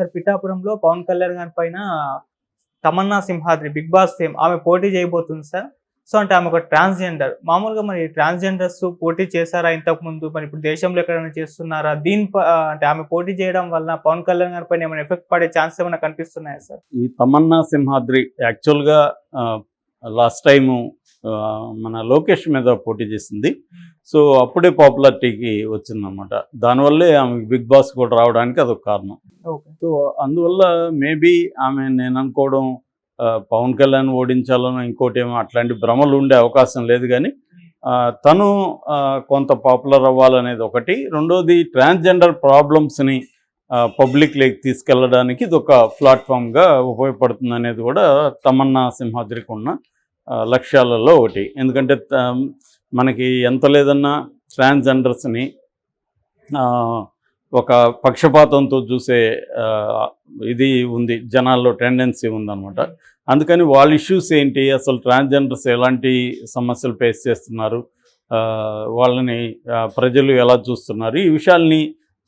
Sir పిఠాపురంలో పవన్ కళ్యాణ్ గారి పైన Tamannaah Simhadri 'Bigg Boss' fame ఆమె పోటీ చేయబోతుంది సార్. సో, అంటే ఆమె ఒక ట్రాన్స్‌జెండర్. మామూలుగా మరి ట్రాన్స్‌జెండర్స్ పోటీ చేశారా ఇంతకుముందు? మరి ఇప్పుడు దేశంలో ఎక్కడైనా చేస్తున్నారా? అంటే ఆమె పోటీ చేయడం వలన పవన్ కళ్యాణ్ గారి పైన ఏమైనా ఎఫెక్ట్ పడే ఛాన్స్ ఏమైనా కనిపిస్తున్నాయా సార్? ఈ తమన్నా సింహాద్రి యాక్చువల్‌గా లాస్ట్ టైము మన లోకేష్ మీద పోటీ చేసింది. సో అప్పుడే పాపులారిటీకి వచ్చిందనమాట. దానివల్లే ఆమె 'బిగ్ బాస్' కూడా రావడానికి అదొక కారణం. ఓకే. సో అందువల్ల మేబీ ఆమె నేను అనుకోవడం పవన్ కళ్యాణ్ ఓడించాలనో ఇంకోటేమో అట్లాంటి భ్రమలు ఉండే అవకాశం లేదు. కానీ తను కొంత పాపులర్ అవ్వాలనేది ఒకటి. రెండోది ట్రాన్స్జెండర్ ప్రాబ్లమ్స్ని పబ్లిక్లోకి తీసుకెళ్ళడానికి ఇది ఒక ప్లాట్ఫామ్గా ఉపయోగపడుతుంది అనేది కూడా తమన్నా సింహాద్రికి ఉన్న లక్ష్యాలలో ఒకటి. ఎందుకంటే మనకి ఎంత లేదన్నా ట్రాన్స్జెండర్స్ని ఒక పక్షపాతంతో చూసే ఇది ఉంది, జనాల్లో టెండెన్సీ ఉందన్నమాట. అందుకని వాళ్ళ ఇష్యూస్ ఏంటి, అసలు ట్రాన్స్జెండర్స్ ఎలాంటి సమస్యలు ఫేస్ చేస్తున్నారు, వాళ్ళని ప్రజలు ఎలా చూస్తున్నారు, ఈ విషయాల్ని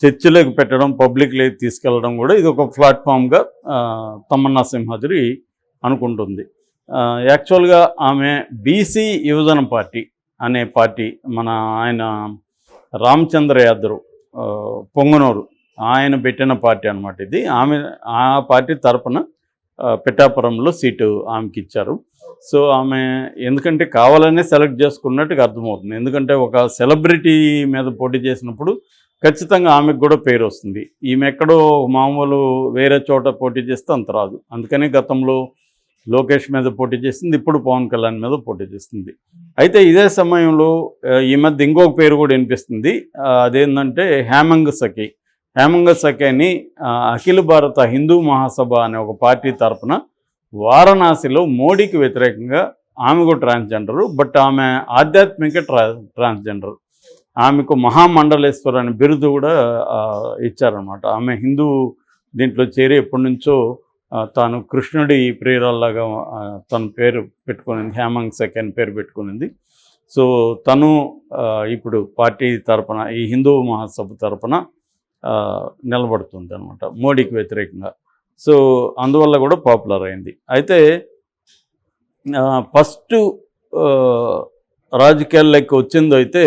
చర్చలోకి పెట్టడం, పబ్లిక్లోకి తీసుకెళ్ళడం కూడా ఇది ఒక ప్లాట్ఫామ్గా తమన్నా సింహాద్రి అనుకుంటుంది. యాక్చువల్గా ఆమె బీసీ యువజన పార్టీ అనే పార్టీ, మన ఆయన రామచంద్ర యాదవ్ పొంగనూరు ఆయన పెట్టిన పార్టీ అనమాట ఇది. ఆ పార్టీ తరపున పిఠాపురంలో సీటు ఆమెకి ఇచ్చారు. సో ఆమె ఎందుకంటే కావాలనే సెలెక్ట్ చేసుకున్నట్టుగా అర్థమవుతుంది. ఎందుకంటే ఒక సెలబ్రిటీ మీద పోటీ చేసినప్పుడు ఖచ్చితంగా ఆమెకు కూడా పేరు వస్తుంది. ఈమె ఎక్కడో మామూలు వేరే చోట పోటీ చేస్తే అంత రాదు. అందుకని గతంలో లోకేష్ మీద పోటీ చేసింది, ఇప్పుడు పవన్ కళ్యాణ్ మీద పోటీ చేస్తుంది. అయితే ఇదే సమయంలో ఈ మధ్య ఇంకొక పేరు కూడా వినిపిస్తుంది. అదేంటంటే హేమంగ్ సఖిని అఖిల భారత హిందూ మహాసభ అనే ఒక పార్టీ తరఫున వారణాసిలో మోడీకి వ్యతిరేకంగా ఆమె కూడా ట్రాన్స్జెండరు. బట్ ఆమె ఆధ్యాత్మిక ట్రాన్స్జెండర్. ఆమెకు మహామండలేశ్వర్ అనే బిరుదు కూడా ఇచ్చారనమాట. ఆమె హిందూ దీంట్లో చేరి ఎప్పటి నుంచో తాను కృష్ణుడి ప్రియురాల్లాగా తన పేరు పెట్టుకునింది, హేమంగ్ సఖి పేరు పెట్టుకునింది. సో తను ఇప్పుడు పార్టీ తరపున ఈ హిందూ మహాసభ తరపున నిలబడుతుంది అనమాట మోడీకి వ్యతిరేకంగా. సో అందువల్ల కూడా పాపులర్ అయింది. అయితే ఫస్ట్ రాజకీయాల్లోకి వచ్చిందో అయితే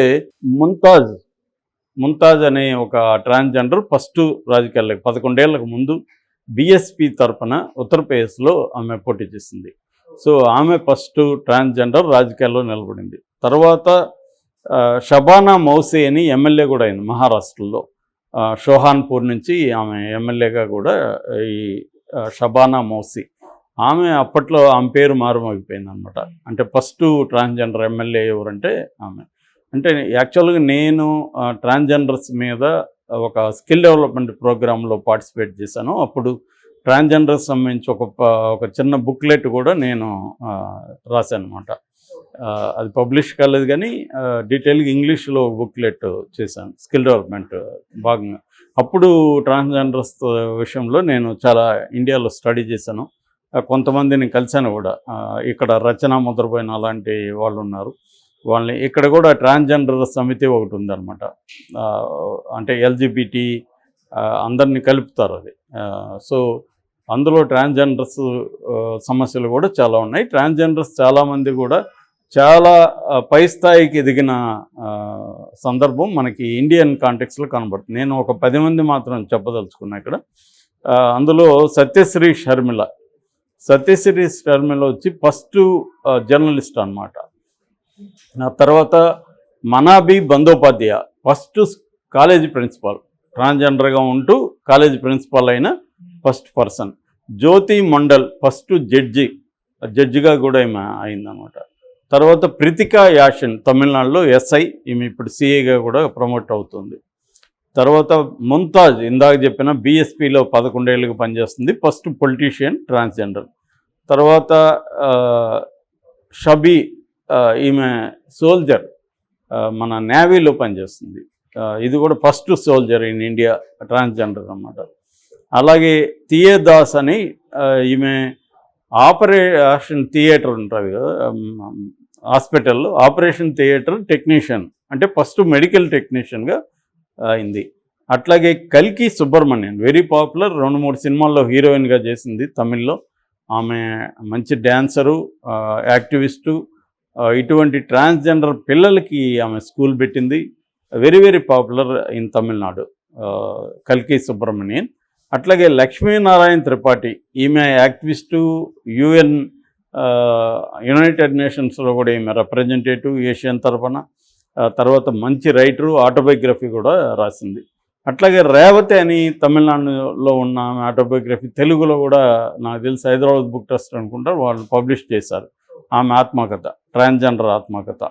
ముంతాజ్ అనే ఒక ట్రాన్స్జెండర్ ఫస్ట్ రాజకీయాల్లోకి 11 ఏళ్లకు ముందు బీఎస్పీ తరపున ఉత్తరప్రదేశ్లో ఆమె పోటీ చేసింది. సో ఆమె ఫస్ట్ ట్రాన్స్జెండర్ రాజకీయాల్లో నిలబడింది. తర్వాత షబానా మౌసీ అని ఎమ్మెల్యే కూడా అయింది మహారాష్ట్రలో. షోహాన్పూర్ నుంచి ఆమె ఎమ్మెల్యేగా కూడా ఈ షబానా మౌసీ ఆమె అప్పట్లో ఆమె పేరు మారుమోగిపోయింది అనమాట. అంటే ఫస్ట్ ట్రాన్స్జెండర్ ఎమ్మెల్యే ఎవరంటే ఆమె. అంటే యాక్చువల్గా నేను ట్రాన్స్జెండర్స్ మీద ఒక స్కిల్ డెవలప్మెంట్ ప్రోగ్రాంలో పార్టిసిపేట్ చేశాను. అప్పుడు ట్రాన్స్జెండర్స్ సంబంధించి ఒక చిన్న బుక్లెట్ కూడా నేను రాశాను అనమాట. అది పబ్లిష్ కాలేదు కానీ డీటెయిల్గా ఇంగ్లీష్లో బుక్లెట్ చేశాను స్కిల్ డెవలప్మెంట్ భాగంగా. అప్పుడు ట్రాన్స్జెండర్స్ విషయంలో నేను చాలా ఇండియాలో స్టడీ చేశాను. కొంతమందిని కలిశాను కూడా. ఇక్కడ రచన ముద్రపోయిన అలాంటి వాళ్ళు ఉన్నారు. వాళ్ళని ఇక్కడ కూడా ట్రాన్స్జెండర్ సమితి ఒకటి ఉందన్నమాట. అంటే ఎల్జిబిటి అందరినీ కలుపుతారు అది. సో అందులో ట్రాన్స్జెండర్స్ సమస్యలు కూడా చాలా ఉన్నాయి. ట్రాన్స్జెండర్స్ చాలామంది కూడా చాలా పై స్థాయికి ఎదిగిన సందర్భం మనకి ఇండియన్ కాంటెక్స్లో కనబడుతుంది. నేను ఒక 10 మంది మాత్రం చెప్పదలుచుకున్నా ఇక్కడ. అందులో సత్యశ్రీ షర్మిల వచ్చి ఫస్ట్ జర్నలిస్ట్ అనమాట. ఆ తర్వాత Manabi Bandopadhyay first college principal, ట్రాన్స్జెండర్గా ఉంటూ కాలేజీ ప్రిన్సిపాల్ అయిన ఫస్ట్ పర్సన్. జ్యోతి మండల్ ఫస్ట్ జడ్జిగా కూడా ఈమె అయిందనమాట. తర్వాత ప్రితికా యాషన్ తమిళనాడులో ఎస్ఐ, ఈమె ఇప్పుడు సిఐగా కూడా ప్రమోట్ అవుతుంది. తర్వాత ముంతాజ్ ఇందాక చెప్పిన బీఎస్పీలో 11 ఏళ్ళకి పనిచేస్తుంది, ఫస్ట్ పొలిటీషియన్ ట్రాన్స్జెండర్. తర్వాత షబీ ఈమె సోల్జర్, మన నేవీలో పనిచేస్తుంది. ఇది కూడా first soldier in India transgender అన్నమాట. అలాగే తియేదాస్ అని ఈమె ఆపరేషన్ థియేటర్ ఉంటుంది కదా హాస్పిటల్లో, ఆపరేషన్ థియేటర్ టెక్నీషియన్ అంటే ఫస్ట్ మెడికల్ టెక్నీషియన్గా అయింది. అట్లాగే కల్కి సుబ్రహ్మణ్యన్ వెరీ పాపులర్, 2-3 సినిమాల్లో హీరోయిన్గా చేసింది తమిళ్లో. ఆమె మంచి డ్యాన్సరు, యాక్టివిస్టు. ఇటువంటి ట్రాన్స్జెండర్ పిల్లలకి ఆమె స్కూల్ పెట్టింది. Very very popular in Tamil Nadu కల్కి సుబ్రహ్మణ్యన్. అట్లాగే లక్ష్మీనారాయణ త్రిపాఠి, ఈమె యాక్టివిస్టు, యునైటెడ్ నేషన్స్లో కూడా ఈమె రిప్రజెంటేటివ్ ఏషియన్ తరఫున. తర్వాత మంచి రైటరు, ఆటోబయోగ్రఫీ కూడా రాసింది. అట్లాగే రేవతి అని తమిళనాడులో ఉన్న ఆమె ఆటోబయోగ్రఫీ తెలుగులో కూడా నాకు తెలిసి హైదరాబాద్ బుక్ ట్రస్ట్ అనుకుంటారు, వాళ్ళు పబ్లిష్ చేశారు ఆమె ఆత్మకథ, ట్రాన్స్జెండర్ ఆత్మకథ.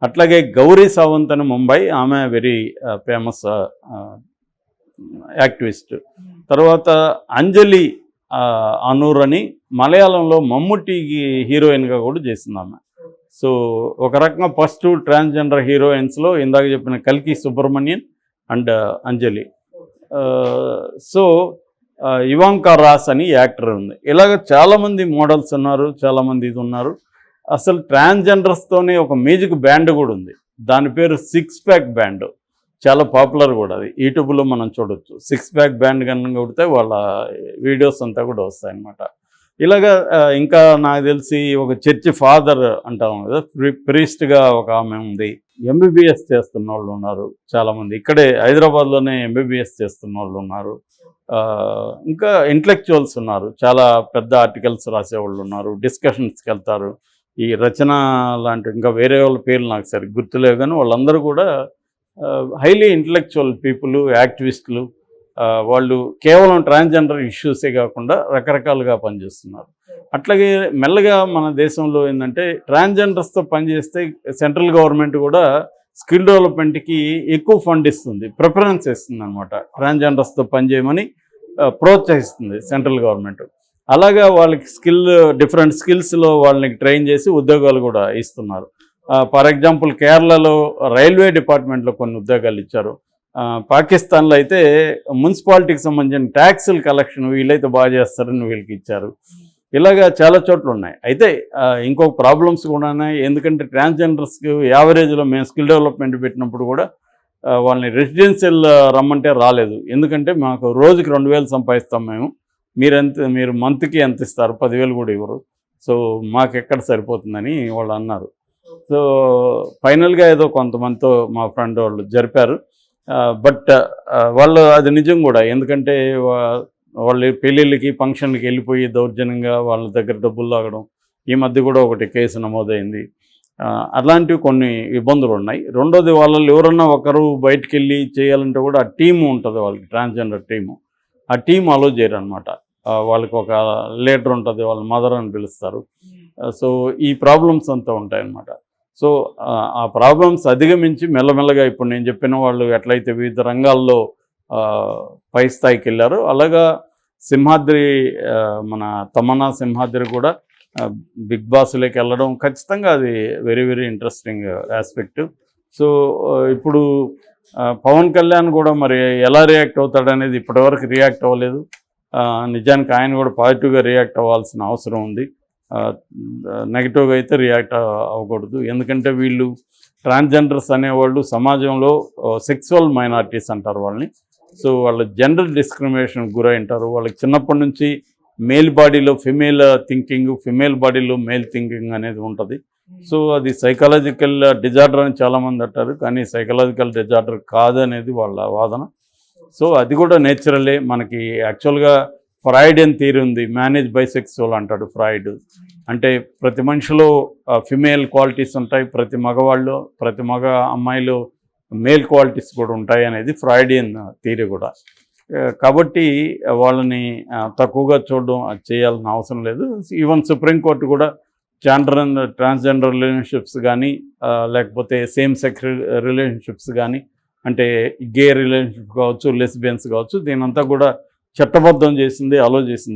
అట్లాగే గౌరీ సావంత్ అని ముంబై, ఆమె వెరీ ఫేమస్ యాక్టివిస్ట్. తర్వాత అంజలి అనూర్ అని మలయాళంలో మమ్ముట్టికి హీరోయిన్గా కూడా చేసింది ఆమె. సో ఒక రకంగా ఫస్ట్ ట్రాన్స్జెండర్ హీరోయిన్స్లో ఇందాక చెప్పిన కల్కి Subramanian and Anjali. So Ivanka Ross అని యాక్టర్ ఉంది. ఇలాగ చాలామంది మోడల్స్ ఉన్నారు, చాలామంది ఇది ఉన్నారు. అసలు ట్రాన్స్జెండర్స్తోనే ఒక మ్యూజిక్ బ్యాండ్ కూడా ఉంది, దాని పేరు 6 ప్యాక్ బ్యాండ్. చాలా పాపులర్ కూడా, అది యూట్యూబ్లో మనం చూడొచ్చు. 6 ప్యాక్ బ్యాండ్ కనుక కొడితే వాళ్ళ వీడియోస్ అంతా కూడా వస్తాయన్నమాట. ఇలాగా ఇంకా నాకు తెలిసి ఒక చర్చి ఫాదర్ అంటాం కదా, ప్రీస్ట్గా ఒక ఆమె ఉంది. ఎంబీబీఎస్ చేస్తున్న వాళ్ళు ఉన్నారు చాలామంది, ఇక్కడే హైదరాబాద్లోనే ఎంబీబీఎస్ చేస్తున్న వాళ్ళు ఉన్నారు. ఇంకా ఇంటలెక్చువల్స్ ఉన్నారు, చాలా పెద్ద ఆర్టికల్స్ రాసేవాళ్ళు ఉన్నారు, డిస్కషన్స్కి వెళ్తారు. ఈ రచన లాంటి ఇంకా వేరే వాళ్ళ పేర్లు నాకు సరిగ్గా గుర్తులేవు, కానీ వాళ్ళందరూ కూడా హైలీ ఇంటలెక్చువల్ పీపుల్, యాక్టివిస్టులు. వాళ్ళు కేవలం ట్రాన్స్జెండర్ ఇష్యూసే కాకుండా రకరకాలుగా పనిచేస్తున్నారు. అట్లాగే మెల్లగా మన దేశంలో ఏంటంటే ట్రాన్స్జెండర్స్తో పనిచేస్తే సెంట్రల్ గవర్నమెంట్ కూడా స్కిల్ డెవలప్మెంట్కి ఎక్కువ ఫండ్ ఇస్తుంది, ప్రిఫరెన్స్ ఇస్తుంది అనమాట. ట్రాన్స్జెండర్స్తో పనిచేయమని ప్రోత్సహిస్తుంది సెంట్రల్ గవర్నమెంట్. అలాగా వాళ్ళకి డిఫరెంట్ స్కిల్స్లో వాళ్ళని ట్రైన్ చేసి ఉద్యోగాలు కూడా ఇస్తున్నారు. ఫర్ ఎగ్జాంపుల్ కేరళలో రైల్వే డిపార్ట్మెంట్లో కొన్ని ఉద్యోగాలు ఇచ్చారు. పాకిస్తాన్లో అయితే మున్సిపాలిటీకి సంబంధించిన ట్యాక్సుల కలెక్షన్ వీళ్ళైతే బాగా చేస్తారని వీళ్ళకి ఇచ్చారు. ఇలాగా చాలా చోట్ల ఉన్నాయి. అయితే ఇంకొక ప్రాబ్లమ్స్ కూడా ఉన్నాయి. ఎందుకంటే ట్రాన్స్జెండర్స్కి యావరేజ్లో మేము స్కిల్ డెవలప్మెంట్ పెట్టినప్పుడు కూడా వాళ్ళని రెసిడెన్షియల్ రమ్మంటే రాలేదు. ఎందుకంటే మాకు రోజుకి 2,000 సంపాదిస్తాం మేము, మీరు మంత్కి ఎంత ఇస్తారు, 10,000 కూడా ఇవ్వరు, సో మాకు ఎక్కడ సరిపోతుందని వాళ్ళు అన్నారు. సో ఫైనల్గా ఏదో కొంతమందితో మా ఫ్రెండ్ వాళ్ళు జరిపారు. బట్ వాళ్ళు అది నిజం కూడా, ఎందుకంటే వాళ్ళు పెళ్ళిళ్ళకి ఫంక్షన్లకి వెళ్ళిపోయి దౌర్జన్యంగా వాళ్ళ దగ్గర డబ్బులు లాగడం, ఈ మధ్య కూడా ఒకటి కేసు నమోదైంది. అలాంటివి కొన్ని ఇబ్బందులు ఉన్నాయి. రెండోది, వాళ్ళలో ఎవరన్నా ఒకరు బయటికి వెళ్ళి చేయాలంటే కూడా ఆ టీము ఉంటుంది వాళ్ళకి, ట్రాన్స్జెండర్ టీము. ఆ టీం అలో చేయరు అనమాట. వాళ్ళకి ఒక లీడర్ ఉంటుంది, వాళ్ళ మదర్ అని పిలుస్తారు. సో ఈ ప్రాబ్లమ్స్ అంతా ఉంటాయన్నమాట. సో ఆ ప్రాబ్లమ్స్ అధిగమించి మెల్లమెల్లగా ఇప్పుడు నేను చెప్పిన వాళ్ళు ఎట్లయితే వివిధ రంగాల్లో పై స్థాయికి వెళ్ళారో, అలాగా సింహాద్రి, మన తమన్నా సింహాద్రి కూడా బిగ్ బాస్లోకి వెళ్ళడం ఖచ్చితంగా అది very very interesting aspect. So ఇప్పుడు పవన్ కళ్యాణ్ కూడా మరి ఎలా రియాక్ట్ అవుతాడనేది ఇప్పటివరకు రియాక్ట్ అవ్వలేదు. నిజానికి ఆయన కూడా పాజిటివ్గా రియాక్ట్ అవ్వాల్సిన అవసరం ఉంది. నెగిటివ్గా అయితే రియాక్ట్ అవ్వకూడదు. ఎందుకంటే వీళ్ళు ట్రాన్స్జెండర్స్ అనేవాళ్ళు సమాజంలో సెక్సువల్ మైనారిటీస్ అంటారు వాళ్ళని. సో వాళ్ళు జెండర్ డిస్క్రిమినేషన్ గురై ఉంటారు. వాళ్ళకి చిన్నప్పటి నుంచి మేల్ బాడీలో ఫిమేల్ థింకింగ్, ఫిమేల్ బాడీలో మేల్ థింకింగ్ అనేది ఉంటుంది. సో అది సైకలాజికల్ డిజార్డర్ అని చాలామంది అంటారు, కానీ సైకలాజికల్ డిజార్డర్ కాదు అనేది వాళ్ళ వాదన. సో అది కూడా నేచురలే. మనకి యాక్చువల్గా ఫ్రాయిడియన్ థియరీ ఉంది, మేనేజ్ బైసెక్సువల్ అంటాడు ఫ్రాయిడ్. అంటే ప్రతి మనిషిలో ఫిమేల్ క్వాలిటీస్ ఉంటాయి, ప్రతి మగ అమ్మాయిలో మేల్ క్వాలిటీస్ కూడా ఉంటాయి అనేది ఫ్రాయిడియన్ థియరీ కూడా. కాబట్టి వాళ్ళని తక్కువగా చూడడం అది చేయాల్సిన అవసరం లేదు. ఈవెన్ సుప్రీంకోర్టు కూడా ట్రాన్స్జెండర్ రిలేషన్షిప్స్ కానీ, లేకపోతే సేమ్ సెక్స్ రిలేషన్షిప్స్ కానీ, అంటే గే రిలేషన్షిప్ కావచ్చు, లెస్బియన్స్ కావచ్చు, దీనంతా కూడా చట్టబద్ధం చేసింది, అలో చేసింది.